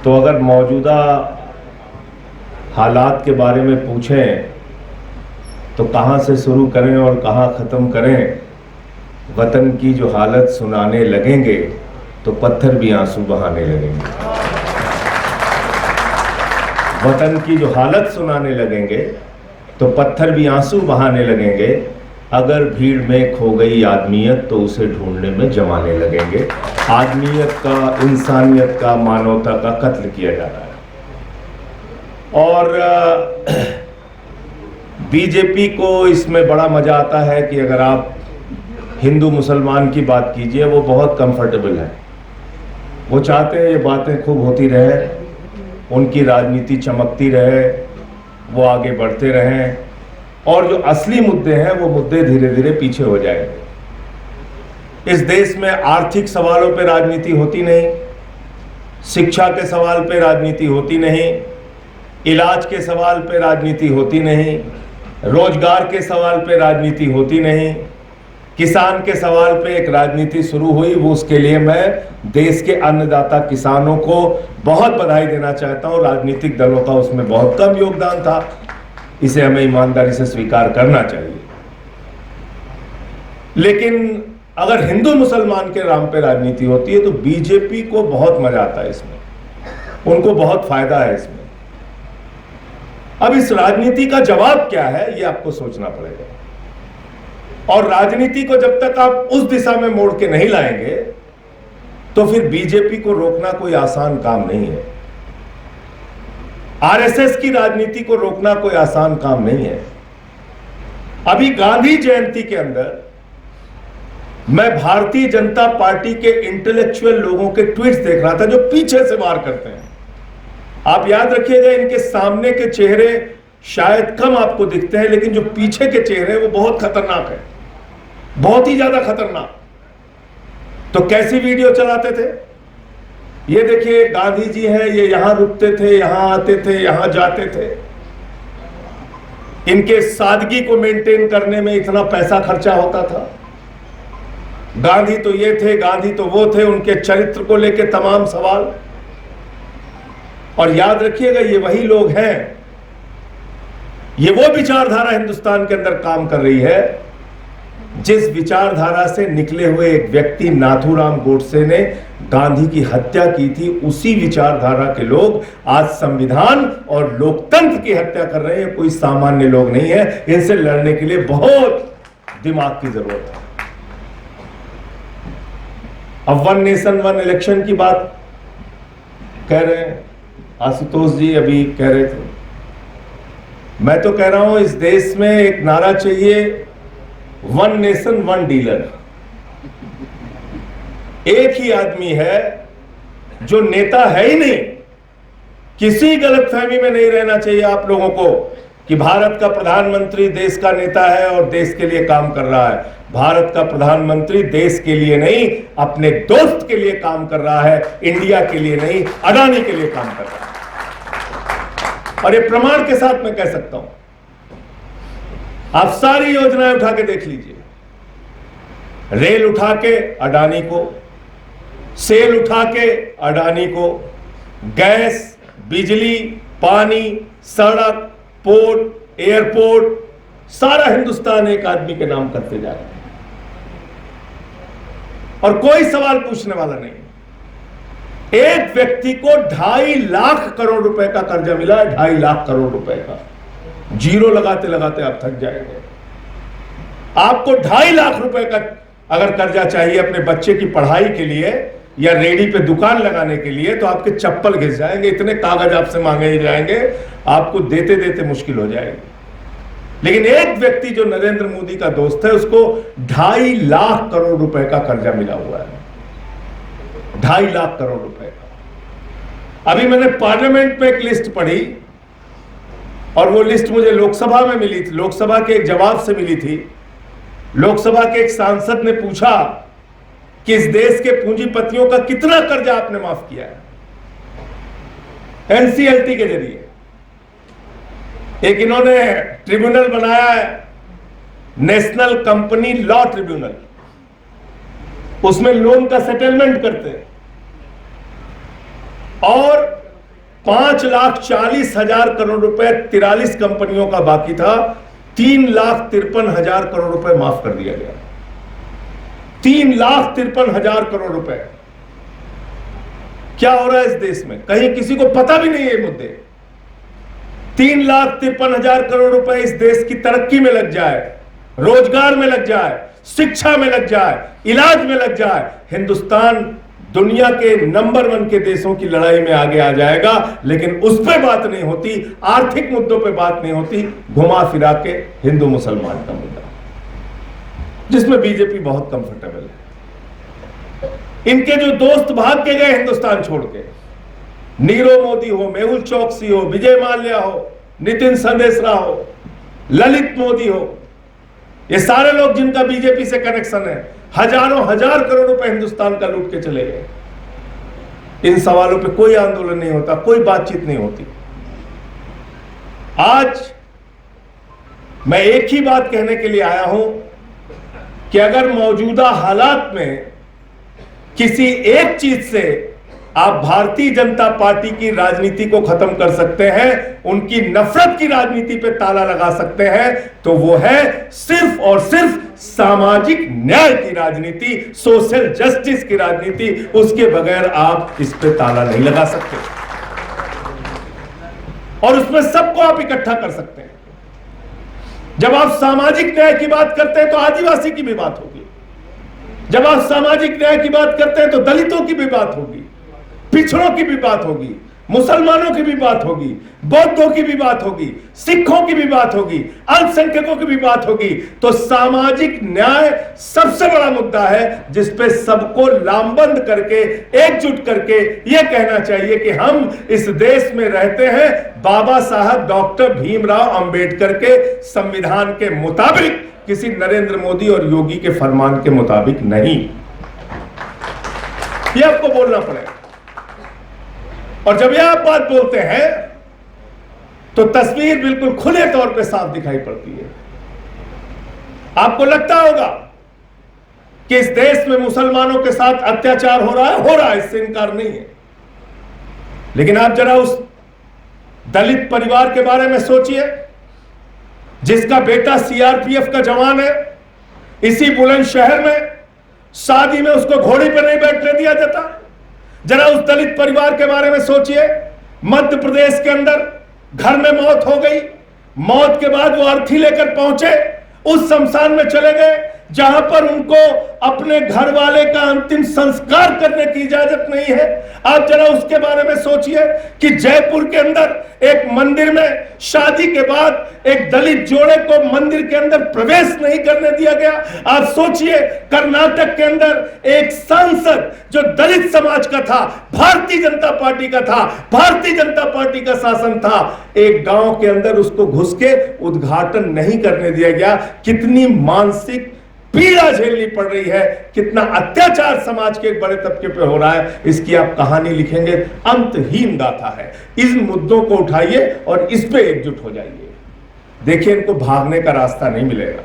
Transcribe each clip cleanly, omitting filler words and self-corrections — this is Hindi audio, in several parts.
तो अगर मौजूदा हालात के बारे में पूछें तो कहाँ से शुरू करें और कहाँ ख़त्म करें। वतन की जो हालत सुनाने लगेंगे तो पत्थर भी आंसू बहाने लगेंगे। वतन की जो हालत सुनाने लगेंगे तो पत्थर भी आंसू बहाने लगेंगे। अगर भीड़ में खो गई आदमियत तो उसे ढूंढने में जमाने लगेंगे। आदमियत का, इंसानियत का, मानवता का कत्ल किया जा रहा है। और बीजेपी को इसमें बड़ा मजा आता है कि अगर आप हिंदू मुसलमान की बात कीजिए, वो बहुत कंफर्टेबल है। वो चाहते हैं ये बातें खूब होती रहे, उनकी राजनीति चमकती रहे, वो आगे बढ़ते रहें, और जो असली मुद्दे हैं वो मुद्दे धीरे धीरे पीछे हो जाएंगे। इस देश में आर्थिक सवालों पे राजनीति होती नहीं, शिक्षा के सवाल पे राजनीति होती नहीं, इलाज के सवाल पे राजनीति होती नहीं, रोजगार के सवाल पे राजनीति होती नहीं। किसान के सवाल पे एक राजनीति शुरू हुई, वो उसके लिए मैं देश के अन्नदाता किसानों को बहुत बधाई देना चाहता हूं। राजनीतिक दलों का उसमें बहुत कम योगदान था, इसे हमें ईमानदारी से स्वीकार करना चाहिए। लेकिन अगर हिंदू मुसलमान के नाम पे राजनीति होती है तो बीजेपी को बहुत मजा आता है इसमें, उनको बहुत फायदा है इसमें। अब इस राजनीति का जवाब क्या है, ये आपको सोचना पड़ेगा। और राजनीति को जब तक आप उस दिशा में मोड़ के नहीं लाएंगे तो फिर बीजेपी को रोकना कोई आसान काम नहीं है। आरएसएस की राजनीति को रोकना कोई आसान काम नहीं है। अभी गांधी जयंती के अंदर मैं भारतीय जनता पार्टी के इंटेलेक्चुअल लोगों के ट्वीट्स देख रहा था जो पीछे से वार करते हैं। आप याद रखिएगा, इनके सामने के चेहरे शायद कम आपको दिखते हैं, लेकिन जो पीछे के चेहरे वो बहुत खतरनाक है, बहुत ही ज्यादा खतरनाक। तो कैसी वीडियो चलाते थे, ये देखिए गांधी जी हैं, ये यहां रुकते थे, यहां आते थे, यहां जाते थे। इनके सादगी को मेंटेन करने में इतना पैसा खर्चा होता था। गांधी तो ये थे, गांधी तो वो थे, उनके चरित्र को लेकर तमाम सवाल। और याद रखिएगा, ये वही लोग हैं, ये वो विचारधारा हिंदुस्तान के अंदर काम कर रही है जिस विचारधारा से निकले हुए एक व्यक्ति नाथूराम गोडसे ने गांधी की हत्या की थी। उसी विचारधारा के लोग आज संविधान और लोकतंत्र की हत्या कर रहे हैं। कोई सामान्य लोग नहीं है, इनसे लड़ने के लिए बहुत दिमाग की जरूरत है। अब वन नेशन वन इलेक्शन की बात कह रहे हैं, आशुतोष जी अभी कह रहे थे। मैं तो कह रहा हूं इस देश में एक नारा चाहिए, वन नेशन वन डीलर। एक ही आदमी है जो नेता है ही नहीं। किसी गलतफहमी में नहीं रहना चाहिए आप लोगों को कि भारत का प्रधानमंत्री देश का नेता है और देश के लिए काम कर रहा है। भारत का प्रधानमंत्री देश के लिए नहीं, अपने दोस्त के लिए काम कर रहा है, इंडिया के लिए नहीं, अडानी के लिए काम कर रहा है। और ये प्रमाण के साथ मैं कह सकता हूं, आप सारी योजनाएं उठा के देख लीजिए। रेल उठा के अडानी को, सेल उठा के अडानी को, गैस, बिजली, पानी, सड़क, पोर्ट, एयरपोर्ट, सारा हिंदुस्तान एक आदमी के नाम करते जा रहे हैं और कोई सवाल पूछने वाला नहीं। एक व्यक्ति को 2.5 लाख करोड़ रुपए का कर्जा मिला है, 2.5 लाख करोड़ रुपए का। जीरो लगाते लगाते आप थक जाएंगे। आपको 2.5 लाख रुपए का अगर कर्जा चाहिए अपने बच्चे की पढ़ाई के लिए या रेडी पे दुकान लगाने के लिए, तो आपके चप्पल घिस जाएंगे, इतने कागज आपसे मांगे ही जाएंगे, आपको देते देते मुश्किल हो जाएगी। लेकिन एक व्यक्ति जो नरेंद्र मोदी का दोस्त है, उसको 2.5 लाख करोड़ रुपए का कर्जा मिला हुआ है, 2.5 लाख करोड़ रुपए का। अभी मैंने पार्लियामेंट में एक लिस्ट पढ़ी और वो लिस्ट मुझे लोकसभा में मिली थी, लोकसभा के एक जवाब से मिली थी। लोकसभा के एक सांसद ने पूछा कि इस देश के पूंजीपतियों का कितना कर्जा आपने माफ किया है एनसीएलटी के जरिए। एक इन्होंने ट्रिब्यूनल बनाया है, नेशनल कंपनी लॉ ट्रिब्यूनल, उसमें लोन का सेटलमेंट करते हैं। और 5,40,000 करोड़ रुपए 43 कंपनियों का बाकी था, 3,53,000 करोड़ रुपए माफ कर दिया गया। 3,53,000 करोड़ रुपए। क्या हो रहा है इस देश में? कहीं किसी को पता भी नहीं है ये मुद्दे। 3,53,000 करोड़ रुपए इस देश की तरक्की में लग जाए, रोजगार में लग जाए, शिक्षा में लग जाए, इलाज में लग जाए, हिंदुस्तान दुनिया के नंबर 1 के देशों की लड़ाई में आगे आ जाएगा। लेकिन उस पर बात नहीं होती, आर्थिक मुद्दों पे बात नहीं होती, घुमा फिरा के हिंदू मुसलमान का मुद्दा, जिसमें बीजेपी बहुत कंफर्टेबल है। इनके जो दोस्त भाग के गए हिंदुस्तान छोड़ के, नीरव मोदी हो, मेहुल चौकसी हो, विजय माल्या हो, नितिन संदेशरा हो, ललित मोदी हो, ये सारे लोग जिनका बीजेपी से कनेक्शन है, हजारों हजार करोड़ रुपए हिंदुस्तान का लूट के चले गए। इन सवालों पे कोई आंदोलन नहीं होता, कोई बातचीत नहीं होती। आज मैं एक ही बात कहने के लिए आया हूं कि अगर मौजूदा हालात में किसी एक चीज से आप भारतीय जनता पार्टी की राजनीति को खत्म कर सकते हैं, उनकी नफरत की राजनीति पे ताला लगा सकते हैं, तो वो है सिर्फ और सिर्फ सामाजिक न्याय की राजनीति, सोशल जस्टिस की राजनीति। उसके बगैर आप इस पे ताला नहीं लगा सकते और उसमें सबको आप इकट्ठा कर सकते हैं। जब आप सामाजिक न्याय की बात करते हैं तो आदिवासी की भी बात होगी, जब आप सामाजिक न्याय की बात करते हैं तो दलितों की भी बात होगी, पिछड़ों की भी बात होगी, मुसलमानों की भी बात होगी, बौद्धों की भी बात होगी, सिखों की भी बात होगी, अल्पसंख्यकों की भी बात होगी। तो सामाजिक न्याय सबसे बड़ा मुद्दा है जिस पे सबको लामबंद करके, एकजुट करके यह कहना चाहिए कि हम इस देश में रहते हैं बाबा साहब डॉक्टर भीमराव अंबेडकर के संविधान के मुताबिक, किसी नरेंद्र मोदी और योगी के फरमान के मुताबिक नहीं। यह आपको बोलना पड़ेगा। और जब यह आप बात बोलते हैं तो तस्वीर बिल्कुल खुले तौर पे साफ दिखाई पड़ती है। आपको लगता होगा कि इस देश में मुसलमानों के साथ अत्याचार हो रहा है, इससे इनकार नहीं है। लेकिन आप जरा उस दलित परिवार के बारे में सोचिए जिसका बेटा सीआरपीएफ का जवान है। इसी बुलंदशहर में शादी में उसको घोड़ी पर नहीं बैठने दिया जाता। जरा उस दलित परिवार के बारे में सोचिए, मध्य प्रदेश के अंदर घर में मौत हो गई, मौत के बाद वो अर्थी लेकर पहुंचे, उस शमशान में चले गए जहां पर उनको अपने घर वाले का अंतिम संस्कार करने की इजाजत नहीं है। आप जरा उसके बारे में सोचिए कि जयपुर के अंदर एक मंदिर में शादी के बाद एक दलित जोड़े को मंदिर के अंदर प्रवेश नहीं करने दिया गया। आप सोचिए कर्नाटक के अंदर एक सांसद जो दलित समाज का था, भारतीय जनता पार्टी का था, भारतीय जनता पार्टी का शासन था, एक गांव के अंदर उसको घुस के उद्घाटन नहीं करने दिया गया। कितनी मानसिक पीड़ा झेलनी पड़ रही है, कितना अत्याचार समाज के एक बड़े तबके पे हो रहा है, इसकी आप कहानी लिखेंगे, अंतहीन गाथा है। इन मुद्दों को उठाइए और इस पे एकजुट हो जाइए। देखिए, इनको भागने का रास्ता नहीं मिलेगा,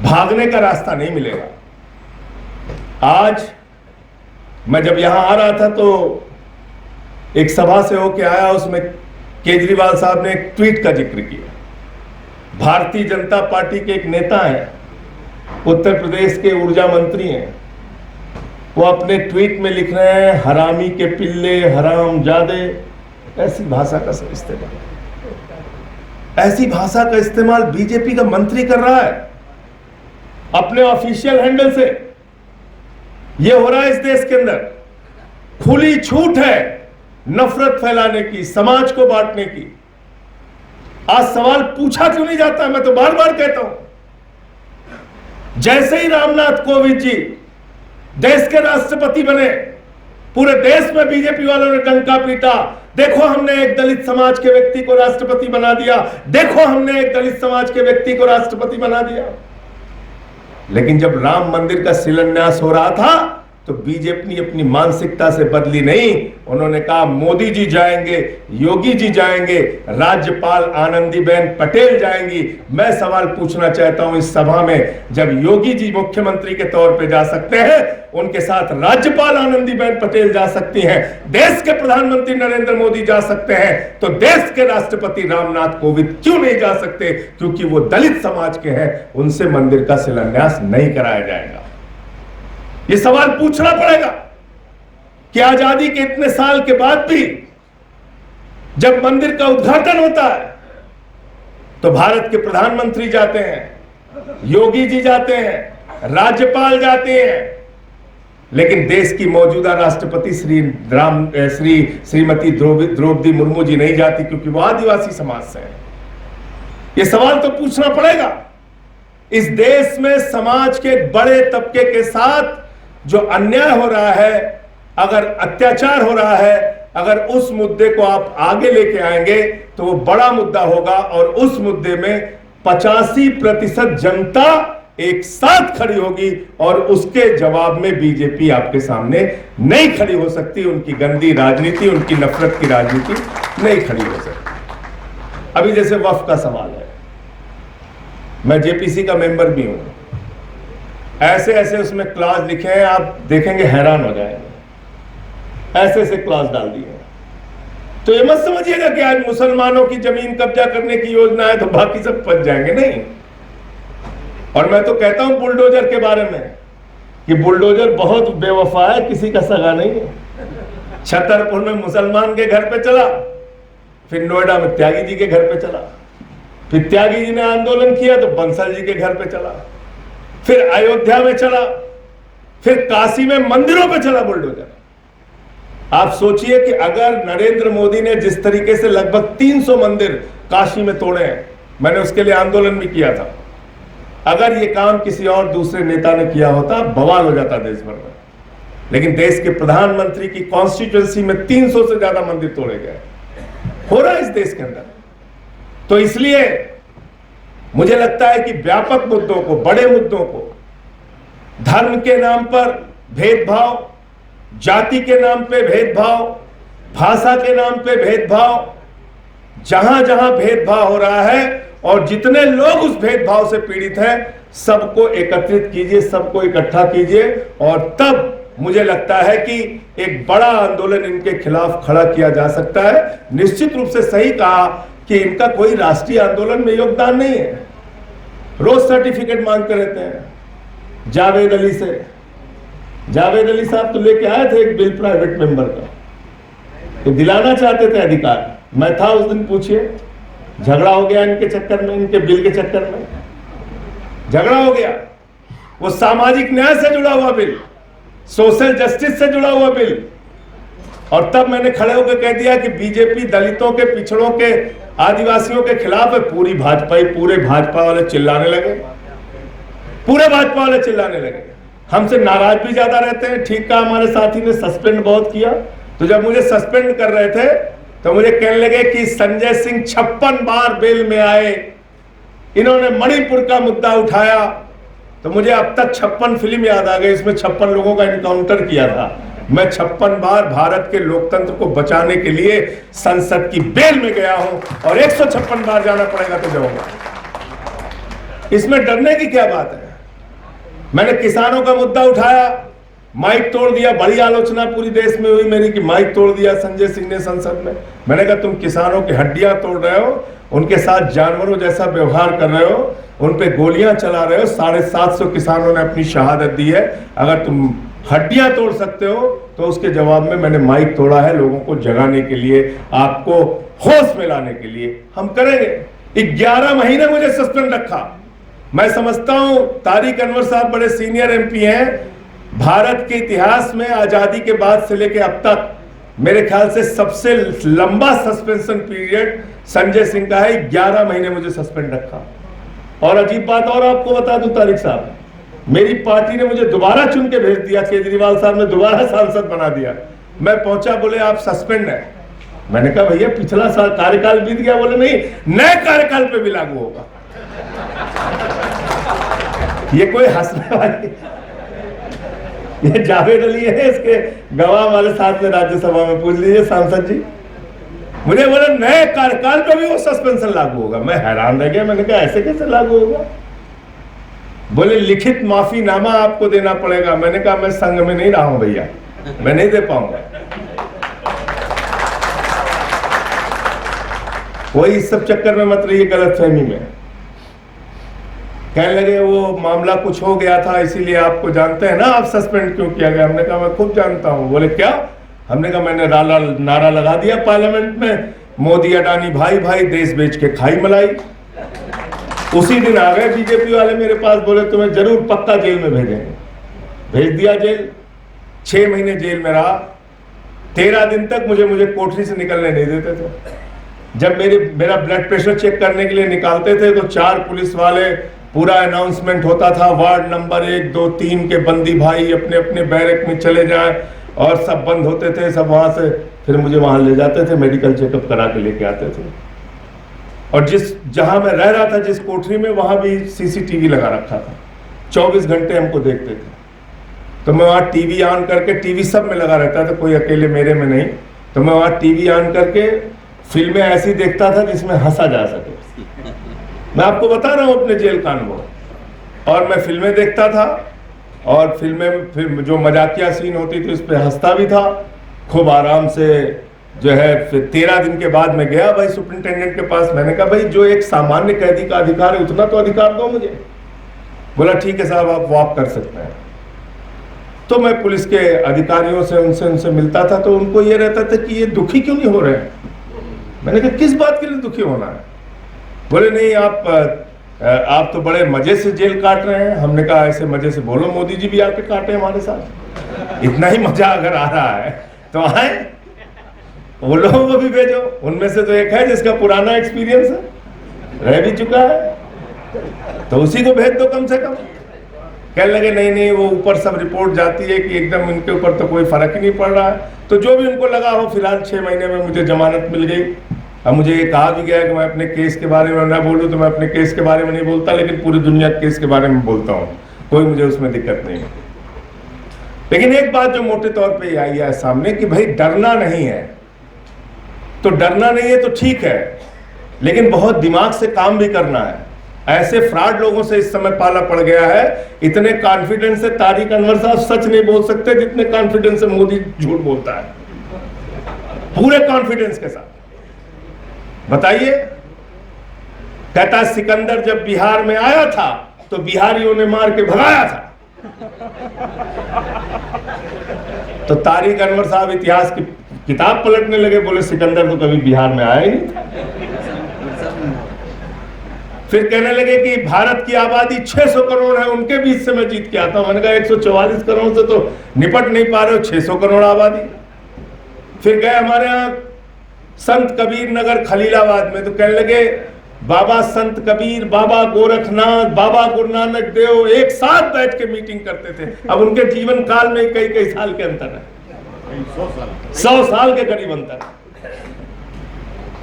भागने का रास्ता नहीं मिलेगा। आज मैं जब यहां आ रहा था तो एक सभा से होके आया, उसमें केजरीवाल साहब ने एक ट्वीट का जिक्र किया। भारतीय जनता पार्टी के एक नेता हैं, उत्तर प्रदेश के ऊर्जा मंत्री हैं, वो अपने ट्वीट में लिख रहे हैं हरामी के पिल्ले, हरामजादे। ऐसी भाषा का इस्तेमाल, ऐसी भाषा का इस्तेमाल बीजेपी का मंत्री कर रहा है अपने ऑफिशियल हैंडल से। ये हो रहा है इस देश के अंदर। खुली छूट है नफरत फैलाने की, समाज को बांटने की। आज सवाल पूछा क्यों नहीं जाता? मैं तो बार बार कहता हूं, जैसे ही रामनाथ कोविंद जी देश के राष्ट्रपति बने, पूरे देश में बीजेपी वालों ने डंका पीटा, देखो हमने एक दलित समाज के व्यक्ति को राष्ट्रपति बना दिया, देखो हमने एक दलित समाज के व्यक्ति को राष्ट्रपति बना दिया। लेकिन जब राम मंदिर का शिलान्यास हो रहा था तो बीजेपी ने अपनी मानसिकता से बदली नहीं। उन्होंने कहा मोदी जी जाएंगे, योगी जी जाएंगे, राज्यपाल आनंदीबेन पटेल जाएंगी। मैं सवाल पूछना चाहता हूं इस सभा में, जब योगी जी मुख्यमंत्री के तौर पे जा सकते हैं, उनके साथ राज्यपाल आनंदीबेन पटेल जा सकती हैं, देश के प्रधानमंत्री नरेंद्र मोदी जा सकते हैं, तो देश के राष्ट्रपति रामनाथ कोविंद क्यों नहीं जा सकते? क्योंकि वो दलित समाज के हैं, उनसे मंदिर का शिलान्यास नहीं कराया जाएगा। ये सवाल पूछना पड़ेगा कि आजादी के इतने साल के बाद भी जब मंदिर का उद्घाटन होता है तो भारत के प्रधानमंत्री जाते हैं, योगी जी जाते हैं, राज्यपाल जाते हैं, लेकिन देश की मौजूदा राष्ट्रपति श्रीमती द्रौपदी मुर्मू जी नहीं जाती, क्योंकि वो आदिवासी समाज से है। ये सवाल तो पूछना पड़ेगा। इस देश में समाज के बड़े तबके के साथ जो अन्याय हो रहा है, अगर अत्याचार हो रहा है, अगर उस मुद्दे को आप आगे लेके आएंगे तो वो बड़ा मुद्दा होगा, और उस मुद्दे में 85% जनता एक साथ खड़ी होगी, और उसके जवाब में बीजेपी आपके सामने नहीं खड़ी हो सकती। उनकी गंदी राजनीति, उनकी नफरत की राजनीति नहीं खड़ी हो सकती। अभी जैसे वक्फ का सवाल है, मैं जेपीसी का मेंबर भी हूं, ऐसे ऐसे उसमें क्लास लिखे हैं, आप देखेंगे हैरान हो जाएंगे। ऐसे ऐसे क्लास डाल दिए हैं। तो ये मत समझिएगा कि आज मुसलमानों की जमीन कब्जा करने की योजना है तो बाकी सब फंस जाएंगे, नहीं। और मैं तो कहता हूं बुलडोजर के बारे में कि बुलडोजर बहुत बेवफा है, किसी का सगा नहीं है। छतरपुर में मुसलमान के घर पे चला, फिर नोएडा में त्यागी जी के घर पे चला, फिर त्यागी जी ने आंदोलन किया तो बंसल जी के घर पे चला, फिर अयोध्या में चला, फिर काशी में मंदिरों पे चला बुलडोजर। आप सोचिए कि अगर नरेंद्र मोदी ने जिस तरीके से लगभग 300 मंदिर काशी में तोड़े हैं, मैंने उसके लिए आंदोलन भी किया था, अगर ये काम किसी और दूसरे नेता ने किया होता बवाल हो जाता देश भर में। लेकिन देश के प्रधानमंत्री की कॉन्स्टिट्यूएंसी में 300 से ज्यादा मंदिर तोड़े गए। हो रहा है इस देश के अंदर। तो इसलिए मुझे लगता है कि व्यापक मुद्दों को, बड़े मुद्दों को, धर्म के नाम पर भेदभाव, जाति के नाम पे भेदभाव, भाषा के नाम पे भेदभाव, जहां जहां भेदभाव हो रहा है और जितने लोग उस भेदभाव से पीड़ित हैं, सबको एकत्रित कीजिए, सबको इकट्ठा कीजिए, और तब मुझे लगता है कि एक बड़ा आंदोलन इनके खिलाफ खड़ा किया जा सकता है। निश्चित रूप से सही कहा कि इनका कोई राष्ट्रीय आंदोलन में योगदान नहीं है। रोज सर्टिफिकेट मांगते रहते हैं जावेद अली से। जावेद अली साहब तो लेके आए थे एक बिल प्राइवेट मेंबर का, तो दिलाना चाहते थे अधिकार। मैं था उस दिन, पूछिए, झगड़ा हो गया इनके चक्कर में, इनके बिल के चक्कर में झगड़ा हो गया। वो सामाजिक न्याय से जुड़ा हुआ बिल, सोशल जस्टिस से जुड़ा हुआ बिल, और तब मैंने खड़े होकर कह दिया कि बीजेपी दलितों के, पिछड़ों के, आदिवासियों के खिलाफ है। पूरे भाजपा वाले चिल्लाने लगे, पूरे भाजपा वाले चिल्लाने लगे। हमसे नाराज भी ज्यादा रहते हैं। ठीक कहा हमारे साथी ने, सस्पेंड बहुत किया। तो जब मुझे सस्पेंड कर रहे थे तो मुझे कहने लगे कि संजय सिंह 56 बार बेल में आए, इन्होंने मणिपुर का मुद्दा उठाया। तो मुझे अब तक 56 फिल्म याद आ गई, इसमें 56 लोगों का इनकाउंटर किया था। मैं 56 बार भारत के लोकतंत्र को बचाने के लिए संसद की बेल में गया हूं, और 156 बार जाना पड़ेगा तो जाऊंगा। इसमें डरने की क्या बात है? मैंने किसानों का मुद्दा उठाया, माइक तोड़ दिया। बड़ी आलोचना पूरी देश में हुई मेरी कि माइक तोड़ दिया संजय सिंह ने संसद में। मैंने कहा तुम किसानों की हड्डियां तोड़ रहे हो, उनके साथ जानवरों जैसा व्यवहार कर रहे हो, उन पे गोलियां चला रहे हो। 750 किसानों ने अपनी शहादत दी है। अगर तुम हड्डियां तोड़ सकते हो तो उसके जवाब में मैंने माइक तोड़ा है, लोगों को जगाने के लिए, आपको होश में लाने के लिए। हम करेंगे। 11 महीने मुझे सस्पेंड रखा। मैं समझता हूं तारिक अनवर साहब बड़े सीनियर एमपी हैं। भारत के इतिहास में आजादी के बाद से लेकर अब तक मेरे ख्याल से सबसे लंबा सस्पेंशन पीरियड संजय सिंह का है। 11 महीने मुझे सस्पेंड रखा। और अजीब बात और आपको बता दूं तारिक साहब, मेरी पार्टी ने मुझे दोबारा चुन के भेज दिया। केजरीवाल साहब ने दोबारा सांसद बना दिया। मैं पहुंचा, बोले आप सस्पेंड है। मैंने कहा भैया पिछला साल कार्यकाल बीत गया। बोले नहीं, नए कार्यकाल पे भी लागू होगा। ये कोई हंसने वाली ये जावेद अली है, इसके गवाह वाले साथ में राज्यसभा में पूछ लीजिए सांसद जी। मुझे बोले नए कार्यकाल पर भी वो सस्पेंशन लागू होगा। मैं हैरान रह गया, मैंने कहा ऐसे कैसे लागू होगा? बोले लिखित माफीनामा आपको देना पड़ेगा। मैंने कहा मैं संघ में नहीं रहा हूं भैया, मैं नहीं दे पाऊंगा। कोई इस सब चक्कर में मत रहिए, गलतफहमी में। कहने लगे वो मामला कुछ हो गया था इसीलिए आपको जानते हैं ना, आप सस्पेंड क्यों किया गया? हमने कहा मैं खूब जानता हूं। बोले क्या? हमने कहा मैंने नारा लगा दिया पार्लियामेंट में, मोदी अडानी भाई भाई, देश बेच के खाई मलाई। उसी दिन आ गए बीजेपी वाले मेरे पास, बोले तुम्हें जरूर पक्का जेल में भेजेंगे। भेज दिया जेल। 6 महीने जेल में रहा। 13 दिन तक मुझे कोठरी से निकलने नहीं देते थे। जब मेरा ब्लड प्रेशर चेक करने के लिए निकालते थे तो 4 पुलिस वाले, पूरा अनाउंसमेंट होता था, वार्ड नंबर 1, 2, 3 के बंदी भाई अपने अपने बैरक में चले जाएं, और सब बंद होते थे सब वहां से। फिर मुझे वहां ले जाते थे, मेडिकल चेकअप करा के लेके आते थे। और जहां मैं रह रहा था, जिस कोठरी में, वहां भी सीसीटीवी लगा रखा था। 24 घंटे हमको देखते थे। तो मैं वहां टीवी ऑन करके, टीवी सब में लगा रहता था, कोई अकेले मेरे में नहीं। तो मैं वहां टीवी ऑन करके फिल्में ऐसी देखता था जिसमें हंसा जा सके। मैं आपको बता रहा हूं अपने जेल का अनुभव। और मैं फिल्में देखता था, और फिल्म जो मजाकिया सीन होती थी उस पर हंसता भी था खूब आराम से, जो है। फिर 13 दिन के बाद मैं गया भाई सुपरिंटेंडेंट के पास। मैंने कहा भाई जो एक सामान्य कैदी का अधिकार है उतना तो अधिकार दो मुझे। बोला ठीक है साहब, आप वॉक कर सकते हैं। तो मैं पुलिस के अधिकारियों से उनसे मिलता था, तो उनको ये रहता था कि ये दुखी क्यों नहीं हो रहे हैं। मैंने कहा किस बात के लिए दुखी होना है? बोले नहीं, आप तो बड़े मजे से जेल काट रहे हैं। हमने कहा ऐसे मजे से बोलो, मोदी जी भी आके काटे हमारे साथ। इतना ही मजा अगर आ रहा है तो आए, वो लोगों को भी भेजो। उनमें से तो एक है जिसका पुराना एक्सपीरियंस है, रह भी चुका है, तो उसी को भेज दो कम से कम। कहने लगे नहीं, वो ऊपर सब रिपोर्ट जाती है कि एकदम इनके ऊपर तो कोई फर्क ही नहीं पड़ रहा है। तो जो भी उनको लगा हो, फिलहाल 6 महीने में मुझे जमानत मिल गई। अब मुझे ये कहा भी गया कि मैं अपने केस के बारे में ना बोलूं, तो मैं अपने केस के बारे में नहीं बोलता, लेकिन पूरी दुनिया के केस के बारे में बोलता हूं। कोई मुझे उसमें दिक्कत नहीं है। लेकिन एक बात जो मोटे तौर पे आई है सामने कि भाई डरना नहीं है, तो डरना नहीं है तो ठीक है, लेकिन बहुत दिमाग से काम भी करना है। ऐसे फ्रॉड लोगों से इस समय पाला पड़ गया है। इतने कॉन्फिडेंस से तारिक अनवर साहब सच नहीं बोल सकते जितने कॉन्फिडेंस से मोदी झूठ बोलता है, पूरे कॉन्फिडेंस के साथ। बताइए, कहता सिकंदर जब बिहार में आया था तो बिहारियों ने मार के भगाया था। तो तारिक अनवर साहब इतिहास की किताब पलटने लगे, बोले सिकंदर तो कभी बिहार में आया ही नहीं था। फिर कहने लगे कि भारत की आबादी 600 करोड़ है, उनके बीच से मैं जीत के आता हूं। मैंने कहा 144 करोड़ से तो निपट नहीं पा रहे हो, 600 करोड़ आबादी। फिर गए हमारे यहाँ संत कबीर नगर खलीलाबाद में, तो कहने लगे बाबा संत कबीर, बाबा गोरखनाथ, बाबा गुरु नानक देव एक साथ बैठ के मीटिंग करते थे। अब उनके जीवन काल में कई साल के अंतर है, 100 साल के करीब अंतर।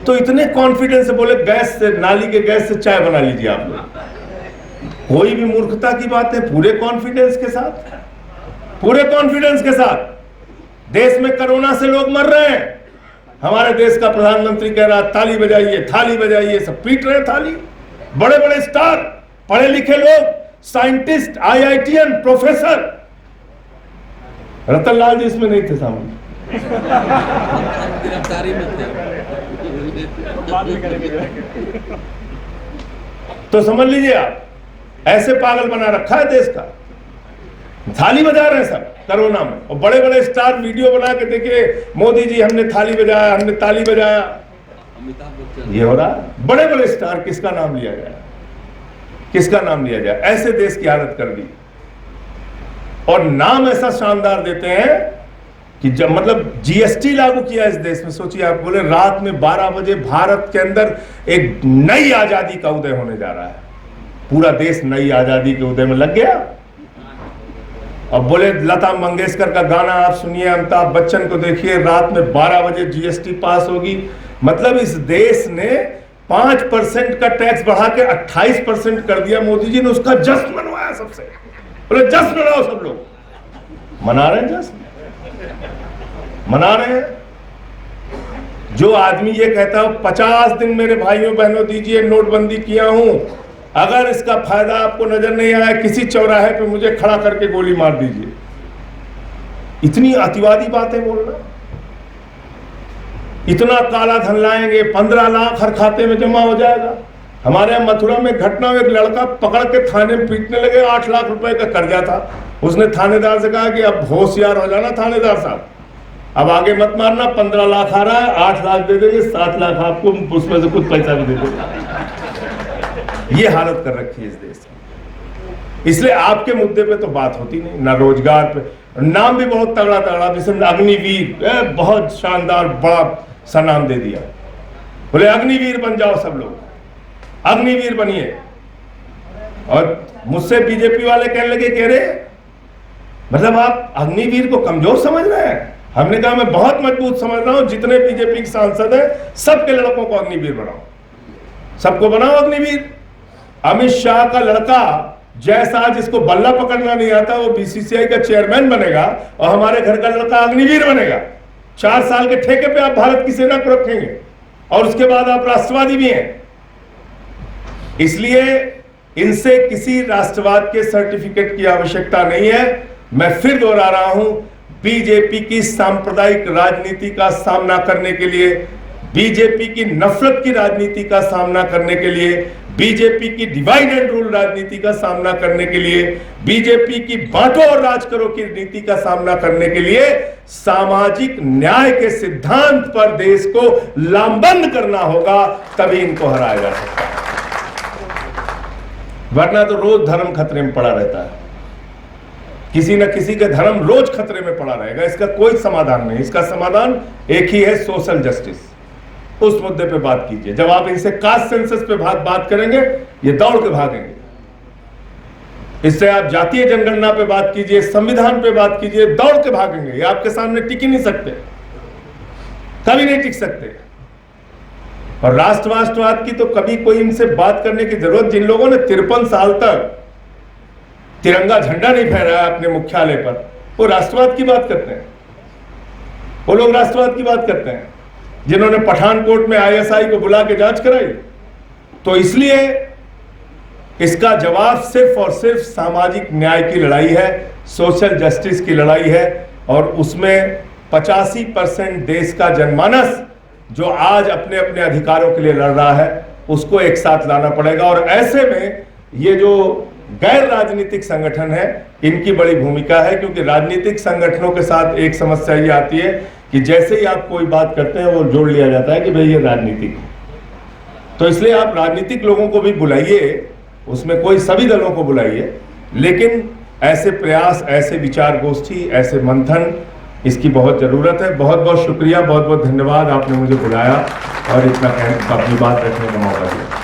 तो इतने कॉन्फिडेंस से बोले गैस से, नाली के गैस से चाय बना लीजिए आप लोग। कोई भी मूर्खता की बात है, पूरे कॉन्फिडेंस के साथ, पूरे कॉन्फिडेंस के साथ। देश में कोरोना से लोग मर रहे हैं, हमारे देश का प्रधानमंत्री कह रहा ताली बजाइए, थाली बजाइए, सब पीट रहे थाली। बड़े बड़े स्टार, पढ़े लिखे लोग, साइंटिस्ट, IITian, प्रोफेसर। रतन लाल जी इसमें नहीं थे सामने। तो समझ लीजिए आप, ऐसे पागल बना रखा है देश का। थाली बजा रहे हैं सब कोरोना में, और बड़े बड़े स्टार वीडियो बना के देखिए, मोदी जी हमने थाली बजाया, हमने ताली बजाया। ये हो रहा है। बड़े बड़े स्टार, किसका नाम लिया जाए, किसका नाम लिया जाए? ऐसे देश की हालत कर दी। और नाम ऐसा शानदार देते हैं कि जब मतलब GST लागू किया इस देश में, सोचिए आप, बोले रात में 12 बजे भारत के अंदर एक नई आजादी का उदय होने जा रहा है। पूरा देश नई आजादी के उदय में लग गया। और बोले लता मंगेशकर का गाना आप सुनिए, अमिताभ बच्चन को देखिए, रात में 12 बजे GST पास होगी। मतलब इस देश ने 5% का टैक्स बढ़ा के 28% कर दिया। मोदी जी ने उसका जश्न मनवाया सबसे, बोले जश्न मनाओ सब लोग, मना रहे हैं, जस्ट मना रहे हैं। जो आदमी ये कहता है 50 दिन मेरे भाइयों बहनों दीजिए, नोटबंदी किया हूं, अगर इसका फायदा आपको नजर नहीं आया किसी चौराहे पे मुझे खड़ा करके गोली मार दीजिए। इतनी अतिवादी बातें बोलना। इतना काला धन लाएंगे, 15 लाख हर खाते में जमा हो जाएगा। हमारे यहाँ मथुरा में घटना में एक लड़का पकड़ के थाने में पीटने लगे, 8 लाख रुपए का कर्जा था। उसने थानेदार से कहा कि अब होशियार हो जाना थानेदार साहब, अब आगे मत मारना, 15 लाख आ रहा है, 8 लाख दे देंगे, 7 लाख आपको, उसमें से कुछ पैसा भी दे देंगे। ये हालत कर रखी है इस देश की। इसलिए आपके मुद्दे पे तो बात होती नहीं, ना रोजगार पे। नाम भी बहुत तगड़ा तगड़ा, जैसे अग्निवीर, बहुत शानदार बड़ा सा नाम दे दिया, बोले अग्निवीर बन जाओ सब लोग, अग्निवीर बनिए। और मुझसे बीजेपी वाले कहने लगे, कह रहे मतलब आप अग्निवीर को कमजोर समझ रहे हैं। हमने कहा मैं बहुत मजबूत समझ रहा हूं, जितने बीजेपी के सांसद हैं सबके लड़कों को अग्निवीर बनाओ, सबको बनाओ अग्निवीर। अमित शाह का लड़का जैसा, जिसको बल्ला पकड़ना नहीं आता, वो बीसीसीआई का चेयरमैन बनेगा, और हमारे घर का लड़का अग्निवीर बनेगा। 4 साल के ठेके पे आप भारत की सेना को रखेंगे, और उसके बाद आप राष्ट्रवादी भी हैं। इसलिए इनसे किसी राष्ट्रवाद के सर्टिफिकेट की आवश्यकता नहीं है। मैं फिर दोहरा रहा हूं, बीजेपी की सांप्रदायिक राजनीति का सामना करने के लिए, बीजेपी की नफरत की राजनीति का सामना करने के लिए, बीजेपी की डिवाइड एंड रूल राजनीति का सामना करने के लिए, बीजेपी की बांटो और राज करो की नीति का सामना करने के लिए सामाजिक न्याय के सिद्धांत पर देश को लामबंद करना होगा, तभी इनको हराया जा सकता है। वरना तो रोज धर्म खतरे में पड़ा रहता है, किसी न किसी का धर्म रोज खतरे में पड़ा रहेगा। इसका कोई समाधान नहीं। इसका समाधान एक ही है, सोशल जस्टिस। उस मुद्दे पे बात कीजिए। जब आप इनसे कास्ट सेंसस पे बात करेंगे, ये दौड़ के भागेंगे। इससे आप जातीय जनगणना पे बात कीजिए, संविधान पे बात कीजिए, दौड़ के भागेंगे। ये आपके सामने टिक ही नहीं सकते, कभी नहीं टिक सकते। और राष्ट्रवाद की तो कभी कोई इनसे बात करने की जरूरत, जिन लोगों ने 53 साल तक तिरंगा झंडा नहीं फहराया अपने मुख्यालय पर, वो राष्ट्रवाद की बात करते हैं। वो लोग राष्ट्रवाद की बात करते हैं जिन्होंने पठानकोट में आईएसआई को बुला के जांच कराई। तो इसलिए इसका जवाब सिर्फ और सिर्फ सामाजिक न्याय की लड़ाई है, सोशल जस्टिस की लड़ाई है। और उसमें 85% देश का जनमानस जो आज अपने अपने अधिकारों के लिए लड़ रहा है, उसको एक साथ लाना पड़ेगा। और ऐसे में ये जो गैर राजनीतिक संगठन है, इनकी बड़ी भूमिका है, क्योंकि राजनीतिक संगठनों के साथ एक समस्या ये आती है कि जैसे ही आप कोई बात करते हैं वो जोड़ लिया जाता है कि भाई ये राजनीतिक है। तो इसलिए आप राजनीतिक लोगों को भी बुलाइए, उसमें कोई सभी दलों को बुलाइए, लेकिन ऐसे प्रयास, ऐसे विचार गोष्ठी, ऐसे मंथन, इसकी बहुत जरूरत है। बहुत बहुत शुक्रिया, बहुत बहुत धन्यवाद, आपने मुझे बुलाया और इतना अपनी बात रखने का मौका दिया।